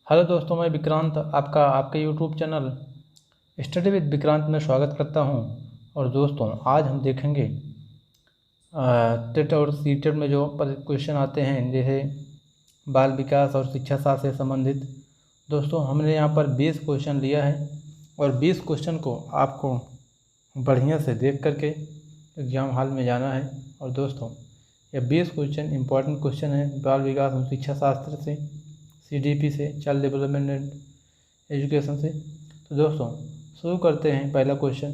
Hello दोस्तों, मैं विक्रांत आपका आपके YouTube channel study with Vikrant में स्वागत करता हूं। और दोस्तों, आज हम देखेंगे टेट और सीटेट में जो क्वेश्चन आते हैं, जैसे बाल विकास और शिक्षा शास्त्र से संबंधित। दोस्तों, हमने यहां पर 20 क्वेश्चन लिया है और 20 क्वेश्चन को आपको बढ़िया से देख करके एग्ज़ाम हॉल में जाना है। और दोस्तों, ये 20 क्वेश्चन इंपॉर्टेंट क्वेश्चन है बाल विकास और शिक्षा शास्त्र से, CDP से, चाइल्ड डेवलपमेंट एंड एजुकेशन से। तो दोस्तों, शुरू करते हैं पहला क्वेश्चन।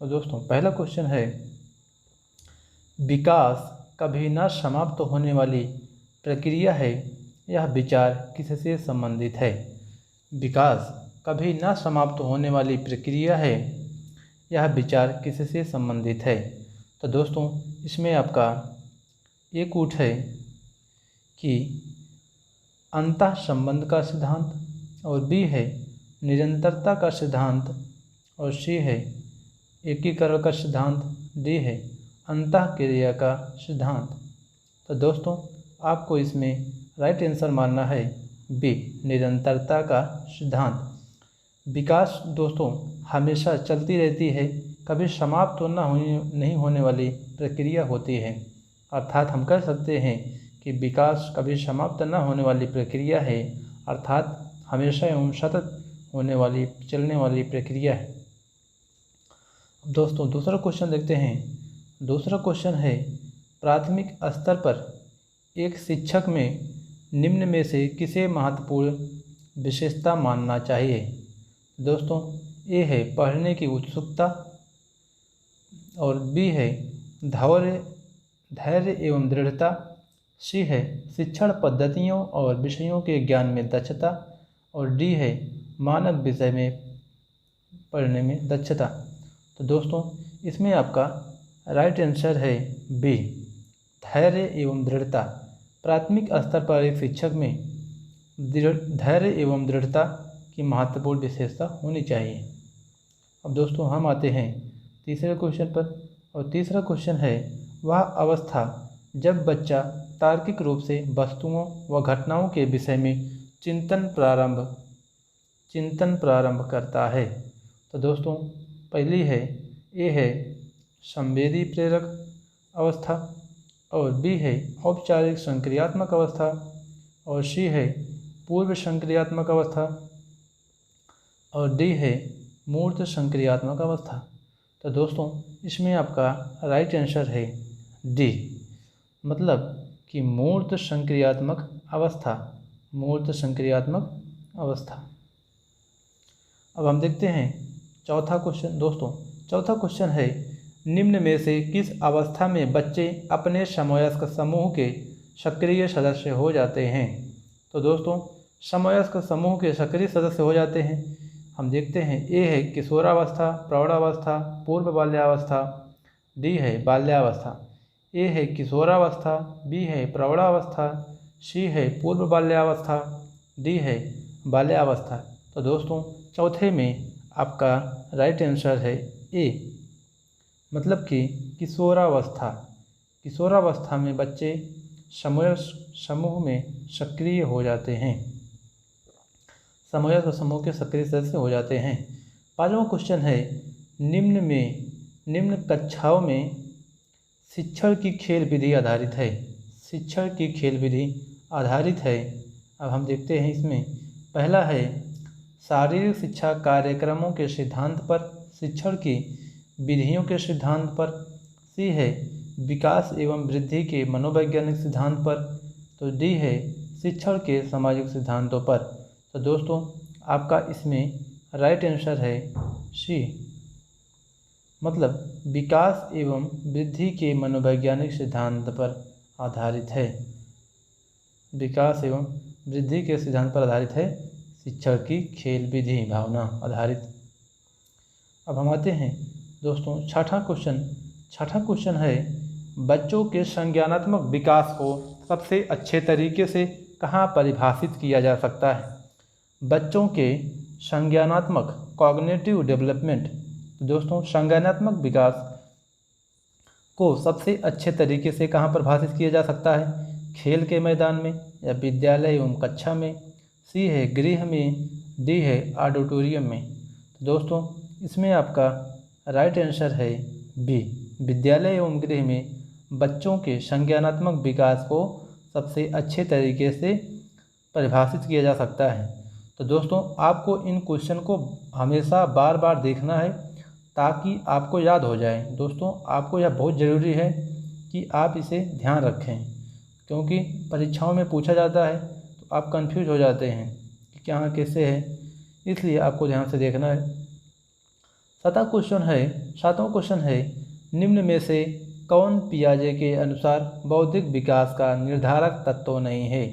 और दोस्तों, पहला क्वेश्चन है, विकास कभी न समाप्त होने वाली प्रक्रिया है, यह विचार किससे संबंधित है। विकास कभी न समाप्त होने वाली प्रक्रिया है, यह विचार किससे संबंधित है। तो दोस्तों, इसमें आपका एक ऊट है कि अंतः संबंध का सिद्धांत, और बी है निरंतरता का सिद्धांत, और सी है एकीकरण का सिद्धांत, डी है अंतः क्रिया का सिद्धांत। तो दोस्तों, आपको इसमें राइट आंसर मानना है बी, निरंतरता का सिद्धांत। विकास दोस्तों हमेशा चलती रहती है, कभी समाप्त नहीं होने वाली प्रक्रिया होती है। अर्थात हम कह सकते हैं कि विकास कभी समाप्त न होने वाली प्रक्रिया है, अर्थात हमेशा एवं सतत होने वाली, चलने वाली प्रक्रिया है। अब दोस्तों, दूसरा क्वेश्चन देखते हैं। दूसरा क्वेश्चन है, प्राथमिक स्तर पर एक शिक्षक में निम्न में से किसे महत्वपूर्ण विशेषता मानना चाहिए। दोस्तों, ए है पढ़ने की उत्सुकता, और बी है धैर्य एवं दृढ़ता, सी है शिक्षण पद्धतियों और विषयों के ज्ञान में दक्षता, और डी है मानक विषय में पढ़ने में दक्षता। तो दोस्तों, इसमें आपका राइट आंसर है बी, धैर्य एवं दृढ़ता। प्राथमिक स्तर पर एक शिक्षक में धैर्य एवं दृढ़ता की महत्वपूर्ण विशेषता होनी चाहिए। अब दोस्तों, हम आते हैं तीसरे क्वेश्चन पर, और तीसरा क्वेश्चन है, वह अवस्था जब बच्चा तार्किक रूप से वस्तुओं व घटनाओं के विषय में चिंतन प्रारंभ करता है। तो दोस्तों, पहली है, ए है संवेदी प्रेरक अवस्था, और बी है औपचारिक संक्रियात्मक अवस्था, और सी है पूर्व संक्रियात्मक अवस्था, और डी है मूर्त संक्रियात्मक अवस्था। तो दोस्तों, इसमें आपका राइट आंसर है डी, मतलब कि मूर्त संक्रियात्मक अवस्था, मूर्त संक्रियात्मक अवस्था। अब हम देखते हैं चौथा क्वेश्चन। दोस्तों, चौथा क्वेश्चन है, निम्न में से किस अवस्था में बच्चे अपने समवयस्क समूह के सक्रिय सदस्य हो जाते हैं। तो दोस्तों, समवयस्क समूह के सक्रिय सदस्य हो जाते हैं, हम देखते हैं। ए है किशोरावस्था, प्रौढ़ावस्था, पूर्व बाल्यावस्था, डी है बाल्यावस्था। ए है किशोरावस्था, बी है प्रौढ़ावस्था, सी है पूर्व बाल्यावस्था, डी है बाल्यावस्था। तो दोस्तों, चौथे में आपका राइट आंसर है ए, मतलब कि किशोरावस्था। किशोरावस्था में बच्चे समूह में सक्रिय हो जाते हैं, समूह समूह के सक्रिय सदस्य हो जाते हैं। पांचवा क्वेश्चन है, निम्न कक्षाओं में शिक्षण की खेल विधि आधारित है। शिक्षण की खेल विधि आधारित है। अब हम देखते हैं इसमें। पहला है शारीरिक शिक्षा कार्यक्रमों के सिद्धांत पर, शिक्षण की विधियों के सिद्धांत पर। सी है विकास एवं वृद्धि के मनोवैज्ञानिक सिद्धांत पर। तो डी है शिक्षण के सामाजिक सिद्धांतों पर। तो दोस्तों, आपका इसमें राइट आंसर है सी, मतलब विकास एवं वृद्धि के मनोवैज्ञानिक सिद्धांत पर आधारित है। विकास एवं वृद्धि के सिद्धांत पर आधारित है शिक्षण की खेल विधि भावना आधारित। अब हम आते हैं दोस्तों छठा क्वेश्चन है, बच्चों के संज्ञानात्मक विकास को सबसे अच्छे तरीके से कहाँ परिभाषित किया जा सकता है। बच्चों के संज्ञानात्मक कॉग्निटिव डेवलपमेंट, दोस्तों संज्ञानात्मक विकास को सबसे अच्छे तरीके से कहाँ परिभाषित किया जा सकता है। खेल के मैदान में, या विद्यालय एवं कक्षा में, सी है गृह में, डी है ऑडिटोरियम में। तो दोस्तों इसमें आपका राइट आंसर है बी, विद्यालय एवं गृह में बच्चों के संज्ञानात्मक विकास को सबसे अच्छे तरीके से परिभाषित किया जा सकता है। तो दोस्तों आपको इन क्वेश्चन को हमेशा बार बार देखना है ताकि आपको याद हो जाए। दोस्तों आपको यह बहुत ज़रूरी है कि आप इसे ध्यान रखें, क्योंकि परीक्षाओं में पूछा जाता है तो आप कंफ्यूज हो जाते हैं कि क्या कैसे है, इसलिए आपको ध्यान से देखना है। सातवां क्वेश्चन है निम्न में से कौन पियाजे के अनुसार बौद्धिक विकास का निर्धारक तत्व नहीं है।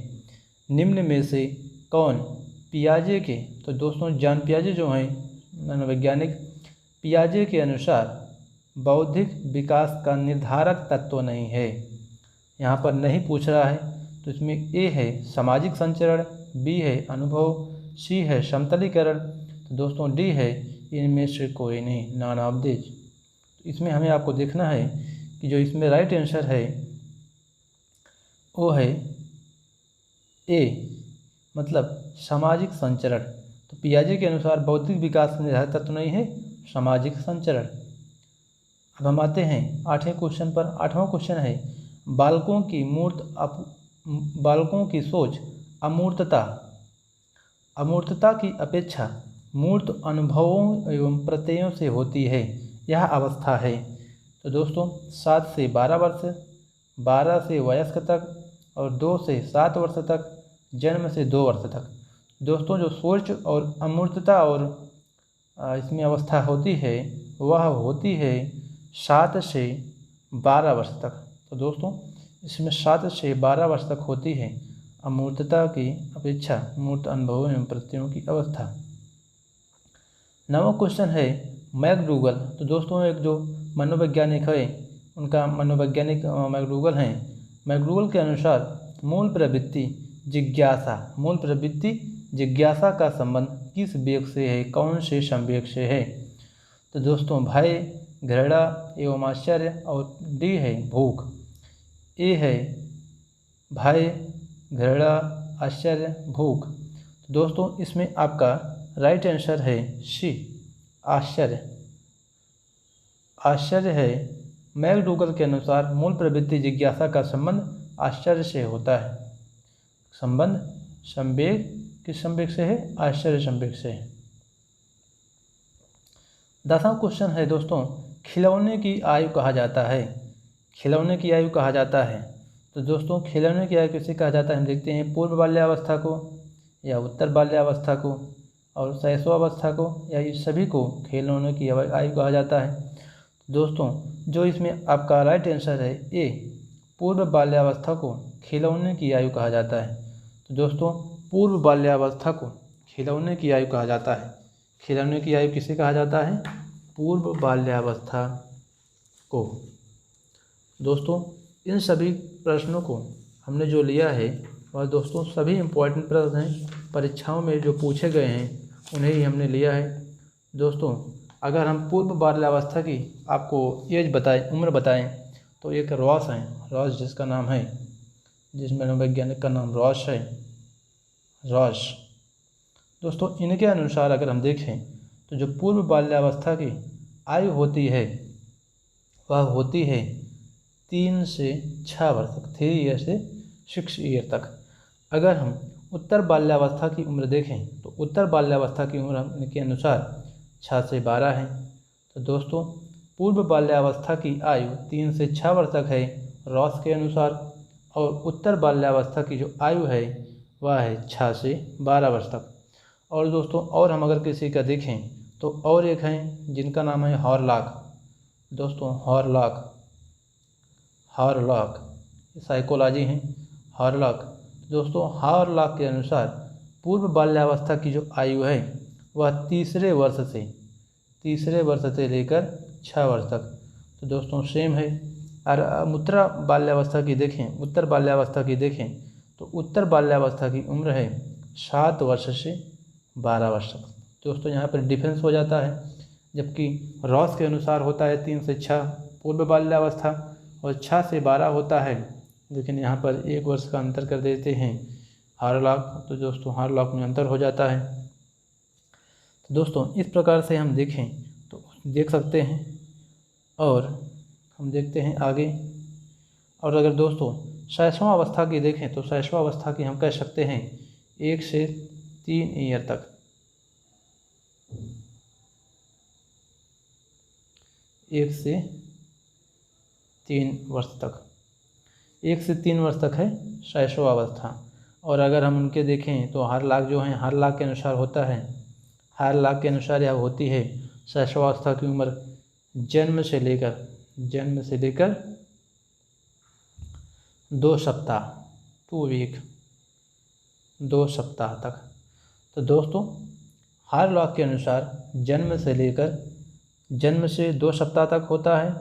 निम्न में से कौन पियाजे के, तो दोस्तों जॉन पियाजे जो हैं मनोवैज्ञानिक, पियाजे के अनुसार बौद्धिक विकास का निर्धारक तत्व नहीं है। यहाँ पर नहीं पूछ रहा है, तो इसमें ए है सामाजिक संचरण, बी है अनुभव, सी है समतलीकरण, तो दोस्तों डी है इनमें से कोई नहीं, नॉन ऑफ दिस। तो इसमें हमें आपको देखना है कि जो इसमें राइट आंसर है वो है ए, मतलब सामाजिक संचरण। तो पियाजे के अनुसार बौद्धिक विकास का निर्धारक तत्व नहीं है सामाजिक संचरण। अब हम आते हैं 8वें क्वेश्चन पर। 8वां क्वेश्चन है बालकों की सोच अमूर्तता की अपेक्षा मूर्त अनुभवों एवं प्रत्ययों से होती है, यह अवस्था है। तो दोस्तों 7 से 12 वर्ष, 12 से वयस्क तक और 2 से 7 वर्ष तक, जन्म से 2 वर्ष तक। दोस्तों जो सोच और अमूर्तता और इसमें अवस्था होती है वह होती है 7 से 12 वर्ष तक। तो दोस्तों इसमें 7 से 12 वर्ष तक होती है अमूर्तता की अपेक्षा मूर्त अनुभवों एवं प्रत्ययों की अवस्था। 9वां क्वेश्चन है मैकडूगल। तो दोस्तों एक जो मनोवैज्ञानिक है उनका मनोवैज्ञानिक मैकडूगल हैं। मैकडूगल के अनुसार मूल प्रवृत्ति जिज्ञासा का संबंध किस वेग से है, कौन से संवेग से है। तो दोस्तों भय, घृणा एवं आश्चर्य, और डी है भूख। ए है भय, घृणा, आश्चर्य, भूख। तो दोस्तों इसमें आपका राइट आंसर है सी, आश्चर्य है। मैकडूगल के अनुसार मूल प्रवृत्ति जिज्ञासा का संबंध आश्चर्य से होता है। संबंध संवेग किस संवेग से है, आश्चर्य संवेग से है। 10वां क्वेश्चन है दोस्तों खिलौने की आयु कहा जाता है। खिलौने की आयु कहा जाता है। तो दोस्तों खिलौने की आयु किसे कहा जाता है, हम देखते हैं पूर्व बाल्यावस्था को या उत्तर बाल्यावस्था को और शैशवावस्था को, या इस सभी को खिलौने की आयु कहा जाता है। दोस्तों जो इसमें आपका राइट आंसर है ए, पूर्व बाल्यावस्था को खिलौने की आयु कहा जाता है। तो दोस्तों पूर्व बाल्यावस्था को खिलौने की आयु कहा जाता है। खिलौने की आयु किसे कहा जाता है, पूर्व बाल्यावस्था को। दोस्तों इन सभी प्रश्नों को हमने जो लिया है वह दोस्तों सभी इम्पोर्टेंट प्रश्न हैं, परीक्षाओं में जो पूछे गए हैं उन्हें ही हमने लिया है। दोस्तों अगर हम पूर्व बाल्यावस्था की आपको एज बताएं, उम्र बताएं, तो एक रॉस हैं, रॉस जिसका नाम है, जिस मनोवैज्ञानिक का नाम रॉस है, रॉस। दोस्तों इनके अनुसार अगर हम देखें तो जो पूर्व बाल्यावस्था की आयु होती है वह होती है 3 से 6 वर्ष तक, 3 ईयर से 6 ईयर तक। अगर हम उत्तर बाल्यावस्था की उम्र देखें तो उत्तर बाल्यावस्था की उम्र इनके अनुसार 6 से 12 है। तो दोस्तों पूर्व बाल्यावस्था की आयु 3 से 6 वर्ष तक है रॉस के अनुसार, और उत्तर बाल्यावस्था की जो आयु है वह है 6 से 12 वर्ष तक। और दोस्तों और हम अगर किसी का देखें तो और एक हैं जिनका नाम है हॉरलॉक। दोस्तों हॉरलॉक साइकोलॉजी हैं, हॉरलॉक। दोस्तों हॉरलॉक के अनुसार पूर्व बाल्यावस्था की जो आयु है वह तीसरे वर्ष से लेकर 6 वर्ष तक। तो दोस्तों सेम है। और उत्तर बाल्यावस्था की देखें तो उत्तर बाल्यावस्था की उम्र है 7 वर्ष से 12 वर्ष तक। दोस्तों यहाँ पर डिफरेंस हो जाता है, जबकि रॉस के अनुसार होता है 3 से 6 पूर्व बाल्यावस्था और 6 से 12 होता है, लेकिन यहाँ पर 1 वर्ष का अंतर कर देते हैं हार्लॉक, तो दोस्तों हार्लॉक में अंतर हो जाता है। तो दोस्तों इस प्रकार से हम देखें तो देख सकते हैं, और हम देखते हैं आगे। और अगर दोस्तों शैशवां अवस्था की देखें तो शैशवां अवस्था की हम कह सकते हैं 1 से 3 ईयर तक, 1 से 3 वर्ष तक, 1 से 3 वर्ष तक है शैशव अवस्था। और अगर हम उनके देखें तो हार्लॉक जो है हार्लॉक के अनुसार होता है, हार्लॉक के अनुसार यह होती है शैशवावस्था की उम्र जन्म से लेकर 2 सप्ताह 2 वीक 2 सप्ताह तक। तो दोस्तों हार्लॉक के अनुसार जन्म से 2 सप्ताह तक होता है,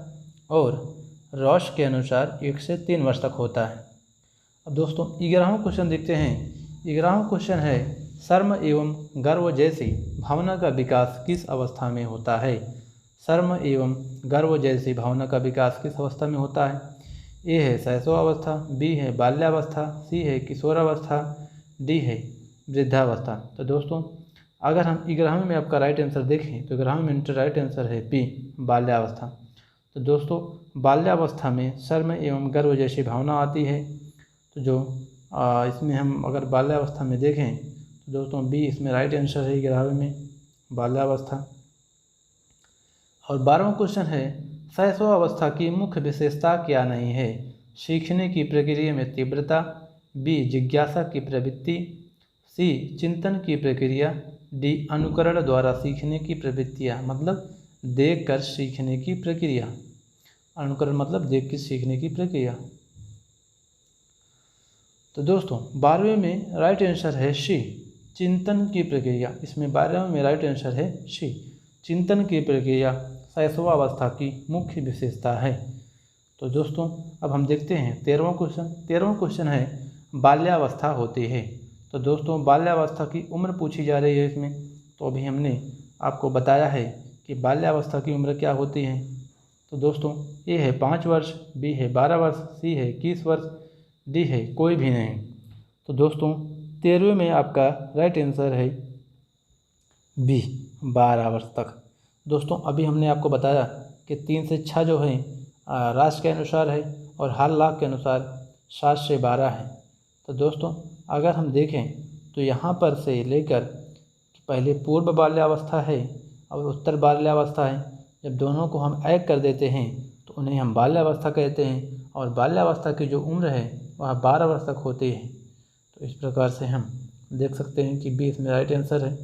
और रॉश के अनुसार 1 से 3 वर्ष तक होता है। अब दोस्तों 11वां क्वेश्चन देखते हैं। 11वां क्वेश्चन है शर्म एवं गर्व जैसी भावना का विकास किस अवस्था में होता है? शर्म एवं गर्व जैसी भावना का विकास किस अवस्था में होता है? ए है शैशवावस्था, बी है बाल्यावस्था, सी है किशोरावस्था, डी है वृद्धावस्था। तो दोस्तों अगर हम 11वें में आपका राइट आंसर देखें तो 11वें में राइट आंसर है बी बाल्यावस्था। तो दोस्तों बाल्यावस्था में शर्म एवं गर्व जैसी भावना आती है। तो जो इसमें हम अगर बाल्यावस्था में देखें तो दोस्तों बी इसमें राइट आंसर है 11वें में बाल्यावस्था। और 12वां क्वेश्चन है शैशवावस्था की मुख्य विशेषता क्या नहीं है? सीखने की प्रक्रिया में तीव्रता, बी जिज्ञासा की प्रवृत्ति, सी चिंतन की प्रक्रिया, डी अनुकरण द्वारा सीखने की प्रवृत्तियाँ, मतलब देख कर सीखने की प्रक्रिया। अनुकरण मतलब देख कर सीखने की प्रक्रिया। तो दोस्तों 12वें में राइट आंसर है सी चिंतन की प्रक्रिया। इसमें 12वें में राइट आंसर है सी चिंतन की प्रक्रिया शैशवावस्था की मुख्य विशेषता है। तो दोस्तों अब हम देखते हैं 13वां क्वेश्चन। 13वां क्वेश्चन है बाल्यावस्था होती है। तो दोस्तों बाल्यावस्था की उम्र पूछी जा रही है इसमें। तो अभी हमने आपको बताया है कि बाल्यावस्था की उम्र क्या होती है। तो दोस्तों ए है 5 वर्ष, बी है 12 वर्ष, सी है 21 वर्ष, डी है कोई भी नहीं। तो दोस्तों 13वें में आपका राइट आंसर है बी 12 वर्ष तक। दोस्तों अभी हमने आपको बताया कि 3 से 6 जो है राष्ट्र के अनुसार है, और हार्लॉक के अनुसार 7 से 12 है। तो दोस्तों अगर हम देखें तो यहाँ पर से लेकर पहले पूर्व बाल्यावस्था है और उत्तर बाल्यावस्था है। जब दोनों को हम ऐड कर देते हैं तो उन्हें हम बाल्यावस्था कहते हैं, और बाल्यावस्था की जो उम्र है वह 12 वर्ष तक होती है। तो इस प्रकार से हम देख सकते हैं कि बी इसमें राइट आंसर है।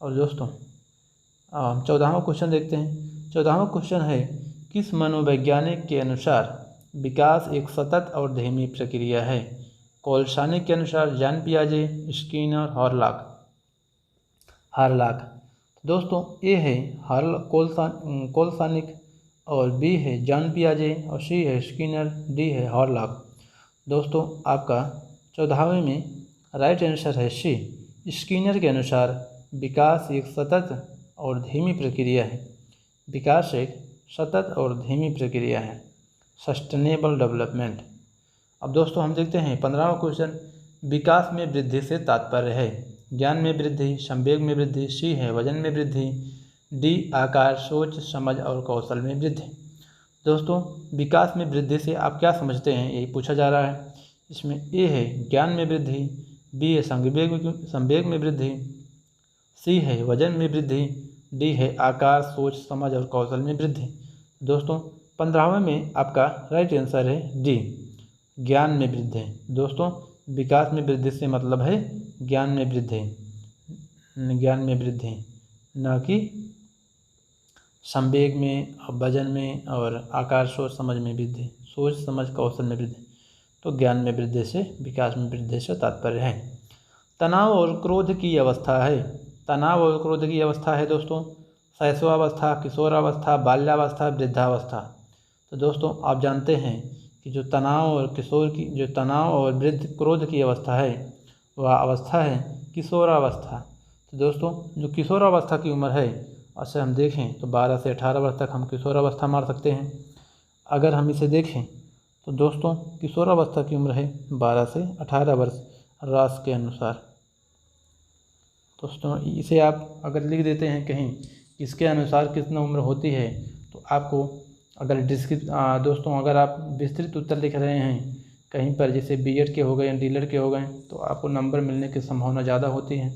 और दोस्तों 14वां क्वेश्चन देखते हैं। 14वां क्वेश्चन है किस मनोवैज्ञानिक के अनुसार विकास एक सतत और धीमी प्रक्रिया है? कोलसानिक के अनुसार, जॉन पियाजे, स्किनर, हार्लॉक। दोस्तों ए है कोलसानिक, और बी है जॉन पियाजे, और सी है स्किनर, डी है हार्लॉक। दोस्तों आपका 14वें में राइट आंसर है सी स्किनर के अनुसार विकास एक सतत और धीमी प्रक्रिया है। विकास एक सतत और धीमी प्रक्रिया है, सस्टेनेबल डेवलपमेंट। अब दोस्तों हम देखते हैं 15वां क्वेश्चन। विकास में वृद्धि से तात्पर्य है? ज्ञान में वृद्धि, संवेग में वृद्धि, सी है वजन में वृद्धि, डी आकार, सोच, समझ और कौशल में वृद्धि। दोस्तों विकास में वृद्धि से आप क्या समझते हैं, यही पूछा जा रहा है। इसमें ए है ज्ञान में वृद्धि, बी है संवेग में वृद्धि, सी है वजन में वृद्धि, डी है आकार, सोच, समझ और कौशल में वृद्धि। दोस्तों 15वें में आपका राइट आंसर है डी ज्ञान में वृद्धि। दोस्तों विकास में वृद्धि से मतलब है ज्ञान में वृद्धि, न कि संवेग में, वजन में और आकार, सोच, समझ में वृद्धि, सोच, समझ, कौशल में वृद्धि। तो ज्ञान में वृद्धि से, विकास में वृद्धि से तात्पर्य है। तनाव और क्रोध की अवस्था है। तनाव और क्रोध की अवस्था है दोस्तों शैशवावस्था, किशोरावस्था, बाल्यावस्था, वृद्धावस्था। तो दोस्तों आप जानते हैं कि जो तनाव और वृद्ध क्रोध की अवस्था है वह अवस्था है किशोरावस्था। तो दोस्तों जो किशोरावस्था की उम्र है उसे हम देखें तो 12 से 18 वर्ष तक हम किशोरावस्था मार सकते हैं। अगर हम इसे देखें तो दोस्तों किशोरावस्था की उम्र है 12 से 18 वर्ष। रास के अनुसार। दोस्तों इसे आप अगर लिख देते हैं कहीं इसके अनुसार कितना उम्र होती है, तो आपको अगर दोस्तों अगर आप विस्तृत उत्तर लिख रहे हैं कहीं पर, जैसे बीएड के हो गए या डीएलएड के हो गए, तो आपको नंबर मिलने की संभावना ज़्यादा होती है,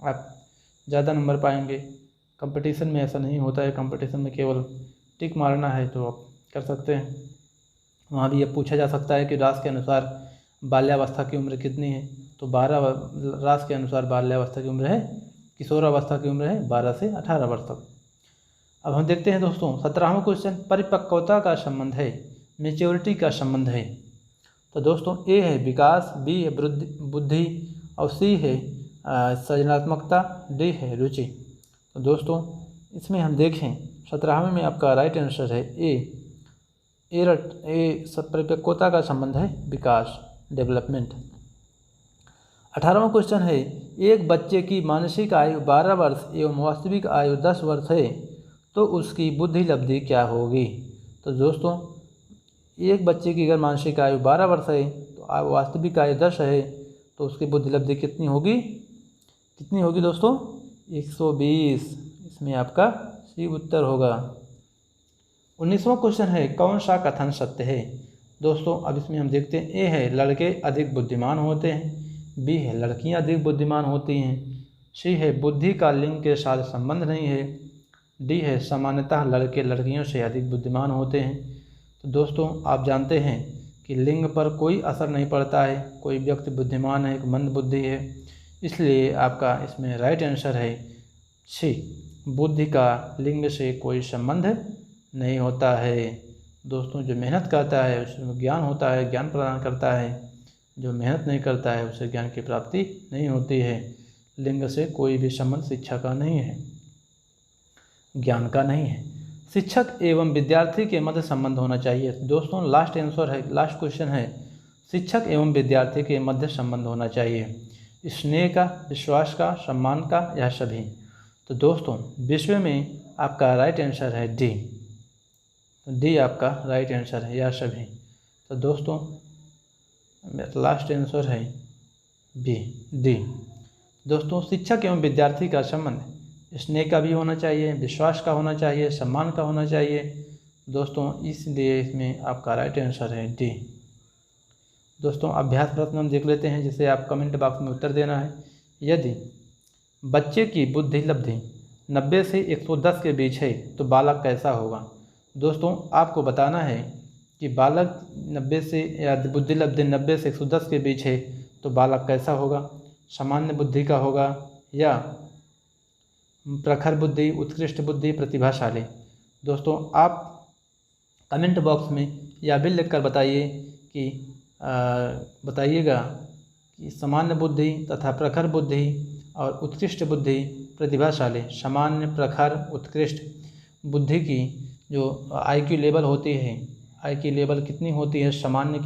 आप ज़्यादा नंबर पाएंगे। कंपटीशन में ऐसा नहीं होता है, कंपटीशन में केवल टिक मारना है तो आप कर सकते हैं। वहाँ भी ये पूछा जा सकता है कि रास के अनुसार बाल्यावस्था की उम्र कितनी है, तो 12 रास के अनुसार बाल्यावस्था की उम्र है, किशोरावस्था की उम्र है 12 से 18 वर्ष तक। अब हम देखते हैं दोस्तों 17वां क्वेश्चन, परिपक्वता का संबंध है, मेच्योरिटी का संबंध है। तो दोस्तों ए है विकास, बी है बुद्धि और सी है सृजनात्मकता, डी है रुचि। तो दोस्तों इसमें हम देखें 17वें में आपका राइट आंसर है ए परिपक्वता का संबंध है विकास, डेवलपमेंट। 18वां क्वेश्चन है एक बच्चे की मानसिक आयु 12 वर्ष एवं वास्तविक आयु 10 वर्ष है तो उसकी बुद्धि लब्धि क्या होगी। तो दोस्तों एक बच्चे की अगर मानसिक आयु 12 वर्ष है तो वास्तविक आयु 10 है तो उसकी बुद्धि लब्धि कितनी होगी दोस्तों 120। इसमें आपका सी उत्तर होगा। 19वां क्वेश्चन है कौन सा कथन सत्य है। दोस्तों अब इसमें हम देखते हैं ए है लड़के अधिक बुद्धिमान होते हैं, बी है लड़कियां अधिक बुद्धिमान होती हैं, सी है बुद्धि का लिंग के साथ संबंध नहीं है, डी है सामान्यतः लड़के लड़कियों से अधिक बुद्धिमान होते हैं। तो दोस्तों आप जानते हैं कि लिंग पर कोई असर नहीं पड़ता है, कोई व्यक्ति बुद्धिमान है, एक मंद बुद्धि है, इसलिए आपका इसमें राइट आंसर है सी, बुद्धि का लिंग से कोई संबंध नहीं होता है। दोस्तों जो मेहनत करता है उसमें ज्ञान होता है, ज्ञान प्रदान करता है, जो मेहनत नहीं करता है उसे ज्ञान की प्राप्ति नहीं होती है। लिंग से कोई भी संबंध शिक्षा का नहीं है, ज्ञान का नहीं है। शिक्षक एवं विद्यार्थी के मध्य संबंध होना चाहिए। दोस्तों लास्ट आंसर है, लास्ट क्वेश्चन है शिक्षक एवं विद्यार्थी के मध्य संबंध होना चाहिए, स्नेह का, विश्वास का, सम्मान का या सभी। तो दोस्तों विश्व में आपका राइट आंसर है डी, डी आपका राइट आंसर है या सभी। तो दोस्तों लास्ट आंसर है बी, डी। दोस्तों शिक्षक एवं विद्यार्थी का संबंध स्नेह का भी होना चाहिए, विश्वास का होना चाहिए, सम्मान का होना चाहिए। दोस्तों इसलिए इसमें आपका राइट आंसर है डी। दोस्तों अभ्यास प्रश्न हम देख लेते हैं जिसे आप कमेंट बॉक्स में उत्तर देना है। यदि बच्चे की बुद्धि लब्धि 90 से 110 के बीच है तो बालक कैसा होगा। दोस्तों आपको बताना है कि बालक 90 से या बुद्धि लब्धि 90 से 110 के बीच है तो बालक कैसा होगा, सामान्य बुद्धि का होगा या प्रखर बुद्धि, उत्कृष्ट बुद्धि, प्रतिभाशाली। दोस्तों आप कमेंट बॉक्स में यह भी लिखकर बताइए कि बताइएगा कि सामान्य बुद्धि तथा प्रखर बुद्धि और उत्कृष्ट बुद्धि, प्रतिभाशाली, सामान्य, प्रखर, उत्कृष्ट बुद्धि की जो IQ लेवल होती है, IQ लेवल कितनी होती है सामान्य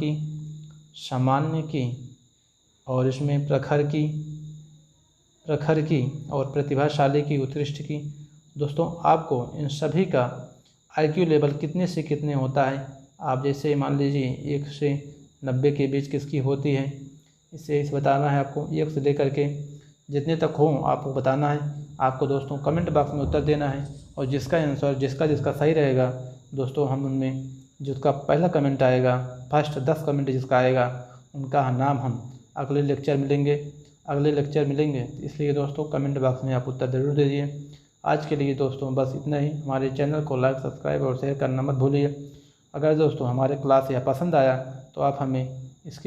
की और इसमें प्रखर की और प्रतिभाशाली की, उत्कृष्ट की। दोस्तों आपको इन सभी का IQ लेवल कितने से कितने होता है, आप जैसे मान लीजिए 1 से 90 के बीच किसकी होती है, इसे बताना है आपको। 1 से लेकर के जितने तक हो आपको बताना है। आपको दोस्तों कमेंट बॉक्स में उत्तर देना है और जिसका आंसर जिसका सही रहेगा दोस्तों हम उनमें जिसका पहला कमेंट आएगा, फर्स्ट 10 कमेंट जिसका आएगा उनका नाम हम अगले लेक्चर मिलेंगे। इसलिए दोस्तों कमेंट बॉक्स में आप उत्तर ज़रूर दीजिए। आज के लिए दोस्तों बस इतना ही। हमारे चैनल को लाइक, सब्सक्राइब और शेयर करना मत भूलिए। अगर दोस्तों हमारे क्लास यह पसंद आया तो आप हमें इस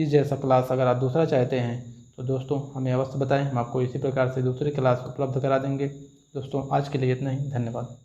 जैसा क्लास अगर आप दूसरा चाहते हैं तो दोस्तों हमें अवश्य बताएं, हम आपको इसी प्रकार से दूसरी क्लास उपलब्ध करा देंगे। दोस्तों आज के लिए इतना ही, धन्यवाद।